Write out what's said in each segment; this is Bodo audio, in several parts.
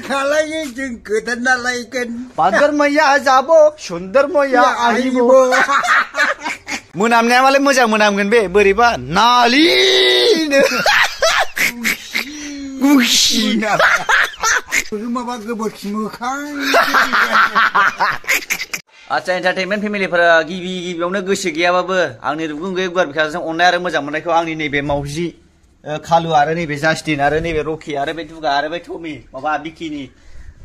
खालायो जों गोदानालायगोन बादर मैया जाबो सुन्दर मैया आहिबो मोनामनाया मालाय मोजां मोनामगोन बे बोरैबा नालिनो गुसि माबा गोबोरखि मोखां आच्छा एन्टारटेनमेन्ट फेमिलिफोरा गिबियावनो गोसो गैयाबाबो आंनि रुगुं गैयै गुवार बिखाजों अननाय आरो मोजां मोननायखौ आंनि नैबे मावजि खालु आरो नैबे जास्टिन आरो नैबे रकि आरो बे दुगा आरो बे टमी माबा बिकिनि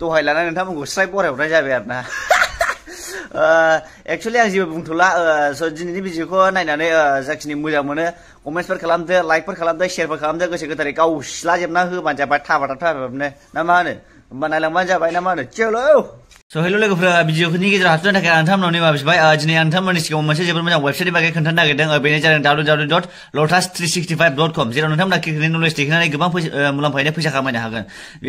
दहाय लानानै नोंथांमोनखौ स्राय बरायहरनाय जाबाय आरो ना एक्चुअली आं जेबो बुंथ'ला दिनैनि भिडिअखौ नायनानै जाखिनि मोजां मोनो कमेन्टसफोर खालामदो लाइकफोर खालामदो शेयारफोर खालामदो गोसो गोथारै गावस्लाजोबना होबानो जाबाय थाबानो ना मा होनो होमबा नायलांबानो जाबाय ना मा होनो चलो So hello लोगोफोरा भिडिअफोरनि गेजेराव हाबनो थाखाय आं नोंथांमोननाव निमाहा बिबाय दिनै आं नोंथांमोननि सिगाङाव मोनसे जोबोद मोजां वेबसाइटनि बागै खोन्थानो नागिरदों बेनो जादों www.lotus365.com जेराव नोंथांमोना क्रिकेटनि नलेज देखायनानै गोबां मुलाम्फायैनो फैसा खामायनो हागोन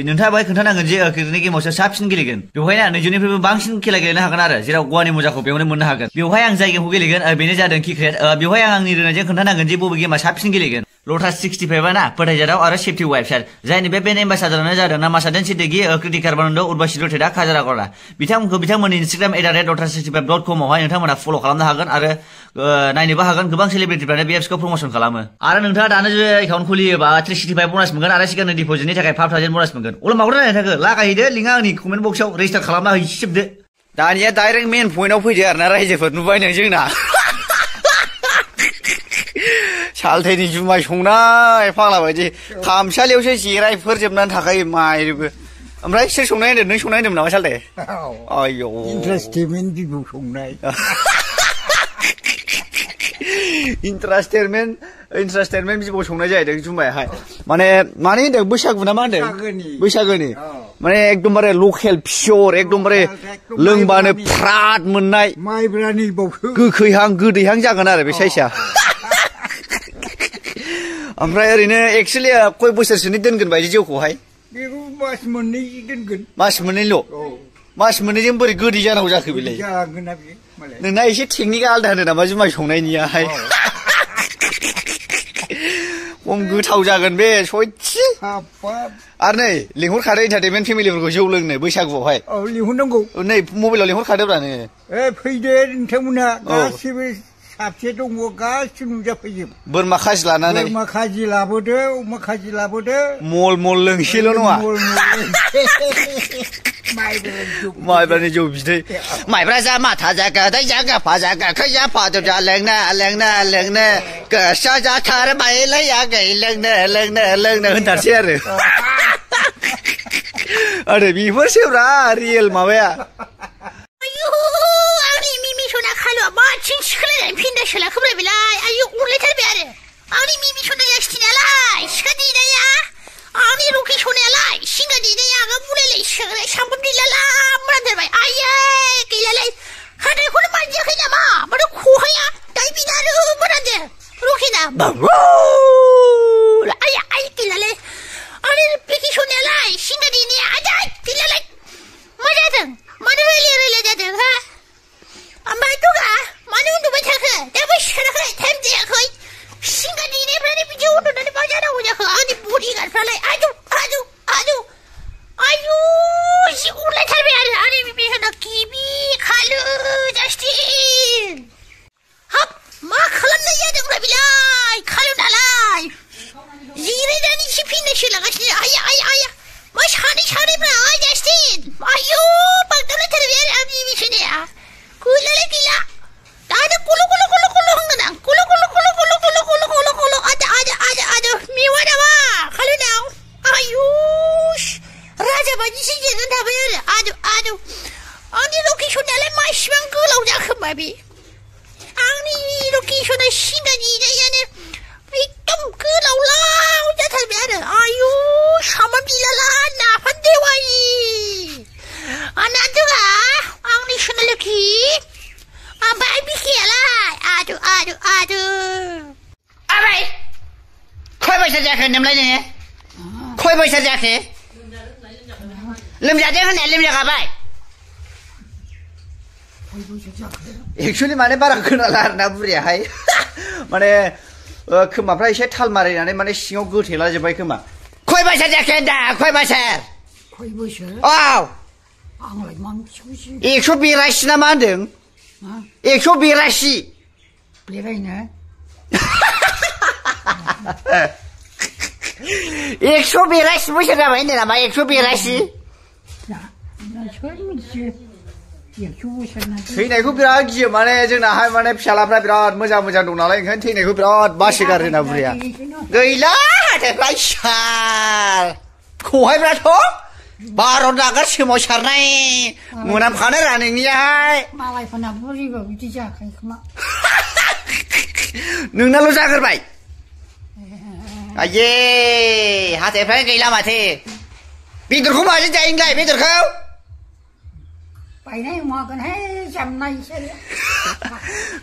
नोंथाङा बाहाय खोन्थानांगोन जे क्रिकेटनि गेमावसो साबसिन गेलेगोन बेवहायना 200निफ्रायबो बांसिन खेला गेलेनो हागोन आरो जेराव गवानि मुजाखौ बेयावनो मोननो हागोन बेवहाय आं जाय गेमखौ गेलेगोन बेनो जादों क्रिकेट बेवहाय आं आंनि रोंनायजों खोन्थानांगोन जे बबे गेमा साबसिन गेलेगोन Lotus 65 ना फोथायजाथाव आरो सेफटि वेबसाइट जायनि बे ब्रेन्ड एम्बासाडरानो जादों नामासादेन सिद्दिकी क्रिटिकार बानन्द उर्वशी रथेदा काजारागड़ा बिथांमोनखौ बिथांमोननि Instagram @lotus65.com आवहाय नोंथांमोना फल' खालामनो हागोन आरो नायनोबो हागोन गोबां सेलिब्रिटिफोरानो बे एप्सखौ प्रमोसन खालामो आरो नोंथाङा दानो जे एकाउन्ट खुलियोबा 365 ब'नास मोनगोन आरो सिगांनि डिप'जिटनि थाखाय 5000 ब'नास मोनगोन अब्ला माखौ नायनो थाखो लागायहैदो लिंकआ आंनि कमेन्ट बक्सआव रेजिस्टार खालामना हैजोबदो दानिया डाइरेक्ट मेन पइन्टआव फैदो आरोना रायजोफोर नुबाय नों जोंना सालथायनि जुमाय संनाय फाग्ला बायदि खामसालियावसो जिरायफोर जोबनानै थाखायो माइबो ओमफ्राय सोर संनाय होनदों नों संनाय होनदोंमोन नामा सालथे आयौ इन्टारेस्टेडमेन्ट बिबौ संनाय इन्टारेस्टेडमेन्ट बिबौ संनाय जाहैदों जुमायाहाय माने माने होनदों बैसागु ना मा होनदों बैसागोनि माने एकदमबारे लकेल पियर एकदमबारे लोंबानो फ्राद मोननाय माइब्रानि बावसो गोखैहां गोदैहां जागोन आरो बे साइसआ ओमफ्राय ओरैनो एक्चुअली कय बोसोरसोनि दोनगोन बायदि जौखौहाय बेखौ मास मोननै दोनगोन मास मोननैल' मास मोननैजों बोरै गोदै जानांगौ जाखो बेलाय जागोन बे नोंना एसे टेकनिकआ आलदा होनो नामा जुमाय संनायनियाहाय खम गोथाव जागोन बे सयथि आरो नै लिंहरखादो एन्टारटेनमेन्ट फेमिलिफोरखौ जौ लोंनो बैसागुआवहाय औ लिंहरनांगौ नै मबाइलाव लिंहरखादोब्रा नोङो फैदो नोंथांमोनहा गासिबो साबसे दङ गासिबो नुजाफैजोब बोरमा खाजि लानानै बोरमा खाजि लाबोदो अमा खाजि लाबोदो मल लोंसेल' नङा माइब्रानि जौ बिदै माइब्रा जा माथा जा गोदै जा गोफा जा गोखै जा फादब जा लोंनो गोसो जाथारबायलै आगै लोंनो होनथारसै आरो बेफोरसोब्रा रियेल माबाया माथिं सिखोलायनानै फिन्दा सोलाखोब्रा बेलाय आयौ उरलायथारबाय आरो आंनि मिमि सना जास्टिनालाय सिखा देनाया आंनि रकि सनायालाय सिंगा देनाया आगा बुलायलाय सामब्राम दैलाला मोनामथारबाय आयै गैलालाय हाथायखौनो मानजियाखै नामा माथो खहाया दायबिना आरो मोनामदो रकिना आया आय गैलालाय आंनि बिकि सनायालाय सिंगा देनाया आयै गैलालाय मा जादों मानो रैले जादों हा ओमफ्राय दुगा मानो उन्दुबाय थाखो दाबो सिखाराखै टाइम जायाखै सिंगा देनायफ्रानो बिदि उन्दुनानै मा जानांगौ जाखो आंनि बडिगार्डफ्रालाय आयौ जि उरलायथारबाय आरो आंनि बिबिहोना गिबि खालु जास्टिन हाब मा खालामनाय जादोंब्रा बेलाय खालु नालाय जिरायनानैसो फिननायसो लागासिनो आया मा सानैब्रा आइ जास्टिन आयौ बागदावलायथारबाय आरो आंनि बिबिहोनाया गैला दानो गुलु होनगोन आं गुलु आदा मेवा नामा खालुनाव आयुष राजा बायदिसो जिरायनानै थाबाय आरो आंनि रकि सनायालाय मा इसिबां गोलाव जाखोमा बे आंनि रकि सना सिंगा देनायानो एकदम गोलाव जाथारबाय आरो आयुष सामब्राम बिलाला नाफाम देवारि आंना दुगा आंनि सना लोखि ओमफ्राय बिखियालाय आदु ओमफ्राय खय बोसोर जाखो होनदोंमोनलाय नोङो खय बोसोर जाखो लोमजादों होननाया लोमजागाबाय एक्चुअली माने बारा खोनाला आरोना बुरियाहाय माने खोमाफ्रा एसे थाल मारिनानै माने सिङाव गोथेला जोब्बाय खोमा खय बोसोर जाखो होनदा खय बोसोर खय बोसोर औ आंलाय मा मिथिगौसै 182 ना मा होनदों 182 बेरायनो 182 बोसोर जाबाय होनदों नामा 182 सोर मिथियो 100 बोसोर ना थैनायखौ बिराद गियो माने जोंनाहाय माने फिसालाफ्रा बिराद मोजां मोजां दं नालाय ओंखायनो थैनायखौ बिराद बासिगारो जोंना बुरिया गैला हाथायफ्रा सार खौहायफ्राथ' भारत नागार सोमावसारनाय मोनामखानो रा नोंनियाहाय मालायफोरना बुरिबा बिदि जाखायो खोमा नोंनाल' जागोरबाय आये हाथायफ्रा गैला माथो बेदरखौ माजों जायो नोंलाय बेदरखौ बायनाय नङागोनहाय जामनायसो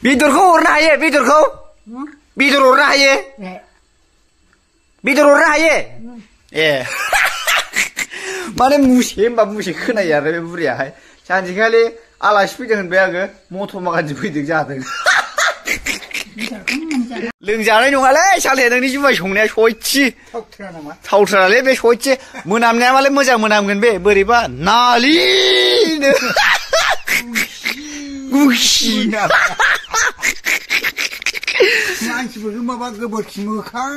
बेदरखौ हरनो हायो बेदरखौ बेदर हरनो हायो बेदर हरनो हायो ए माने मुसे होनबा मुसे खोनायो आरो बे बुरियाहाय सानसेखालि आलासि फैदों होनबाय आङो महात्मा गान्धी फैदों जादों लोंजानाय नङालै साले नोंनि जुमाय संनाया सयथि थावथ्रानालै बे सयथि मोनामनाया मालाय मोजां मोनामगोन बे बोरैबा नालिनो गुसि मानसिफोरखौ माबा गोबोरखि मोखां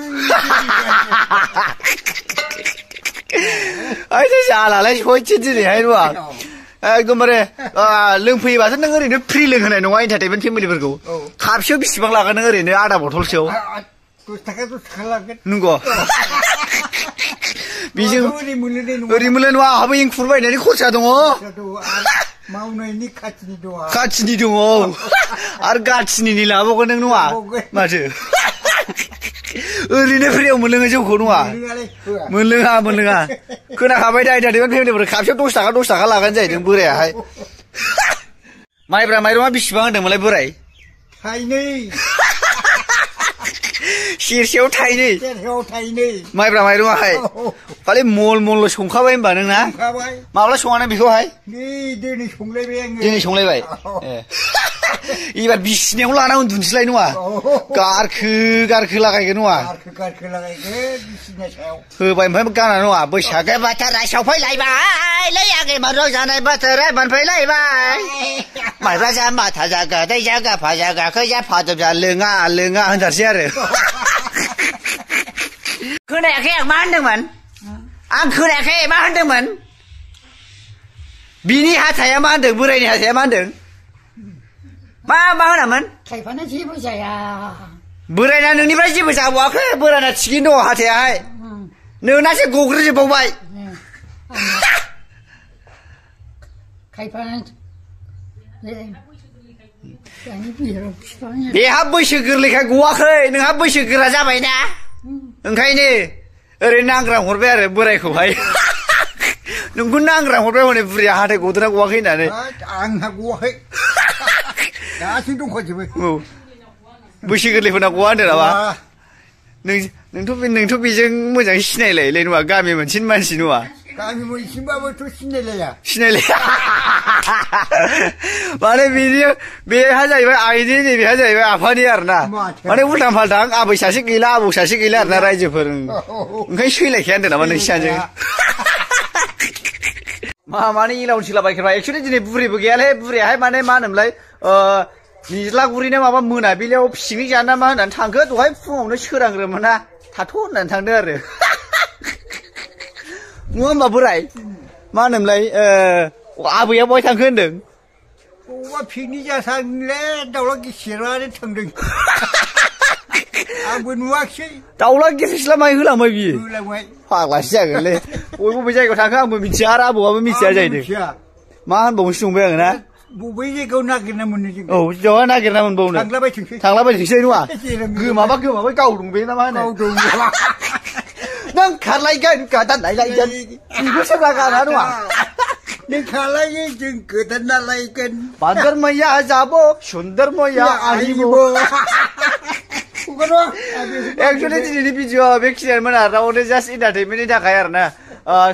आयसो जालालाय सयथि दिनैहाय नङा एकदमबारे लोंफैयोबाथ' नों ओरैनो फ्रि लोंहोनाय नङा एन्टारटेनमेन्ट फेमिलिफोरखौ खापसेयाव बेसेबां लागोन नों ओरैनो आधा बथलसोआव 10 थाखा 10 थाखा लागोन नंगौ बेजों ओरै मोनलाय नङा आंहाबो एंखुर बायनायनि खरसा दङ मावनायनि खाथिनि दङ खाथिनि दङ आरो गाथिनि लाबावगोन नों नङा माथो ओरैनो फ्रियाव मोनलोङो जौखौ नङा मोनलोङा खोनाखाबाय दा एन्टारटेनमेन्ट फेमिलिफोर खापसेयाव 10 थाखा लागोन जाहैदों बोरायाहाय माइब्रा माइरङा बेसेबां होनदोंमोनलाय बोराय थाइनै सेरसेयाव थाइनै माइब्रा माइरङाहाय खालि मल मल संखाबाय होनबा नोंना माब्ला सङा नों बेखौहाय दिनै संलायबाय आङो दिनै संलायबाय एबार बिसिनायाव लाना उन्दुनोसैलाय नङा गारखो लागायगोन नङा होबाय ओमफ्राय गाना नङा बैसागो बोथोरा सफैलायबाय लै आगै माराव जानाय बोथोरा मोनफैलायबाय माइब्रा जा माथा जा गोदै जा गोफा जा गाखै जा फादब जा लोङा होनथारसै आरो खोनायाखै आं मा होनदोंमोन आं खोनायाखै मा होनदोंमोन बिनि हाथाया मा होनदों बोरायनि हाथाया मा होनदों मा होनामोन खायफाना जेबो जाया बोरायना नोंनिफ्राय जेबो जाबावाखै बोरायना थिगैनो दङ हाथायाहाय नोंनासो गग्रोजोबबावबाय खायफाना बेहा बैसो गोरलैखाय गवाखै नोंहा बैसो गोरा जाबायना ओंखायनो ओरैनो नांग्रां हरबाय आरो बोरायखौहाय नोंखौ नांग्रां हरबाय हनै बुरिया हाथाय गदोना गवाखै होननानै आंहा गवाखै गासैबो दंखाजोबो बैसो गोरलैफोरना गवा होनदों नामा नोंथ' बेजों मोजाङै सिनायलायलै नङा गामि मोनसेनि मानसि नङा गामि मोनसेबाबोथ' सिनायलाया माने बेहा जाहैबाय आइनि नैबेहा जाहैबाय आफानि आरोना माने उल्टां फाल्टां आबै सासे गैला आबौ सासे गैला आरोना रायजोफोर ओंखायनो सैलायखाया होनदों नामा नोंसिनाजों माने इलाउन सिलाबायखेरबा एक्सुवेलि दिनै बुरिबो गैयालै बुरियाहाय माने मा होनोमोनलाय निज्लागुरिनो माबा मोनाबिलियाव पिकनिक जाना मा होननानै थांखो दहाय फुङावनो सोरांग्रोमोना थाथ' होननानै थांदों आरो नङा होमबा बोराय मा होनोमोनलाय आबैया बहाय थांखो होनदों बबावबा पिकनिक जासांलै दाउला गिसिरानो थांदों आंबो नुवाखिसै दाउला गिसिरस्ला माइ होलांबाय बियो फाग्लासो जागोनलै बबे जायगायाव थांखो आंबो मिथिया आरो आबौआबो मिथिया जाहैदों मा होनबावनोसो नंबाय आङो ना बबे जायगायाव नागिरना मोनो जों औ जौआ नागिरना मोनबावनो थांलाबायथोंसै नङा गोमाबाय गावदों बे ना मा होनो नों खारलायगोन गोदानलायगोन बेखौसो गाना नङा नों खालायो जों गोदाना लायगोन बान्दर मैया जाबो सुन्दर मैया आहिबो एक्चुअली दिनैनि भिडिअ बेखिनियानोमोन आरो रावनो जास्ट एन्टारटेनमेन्टनि थाखाय आरो ना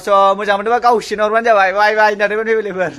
स' मोजां मोनदोंबा गावसिनो हरबानो जाबाय बाय बाय एन्टारटेनमेन्ट फेमिलिफोर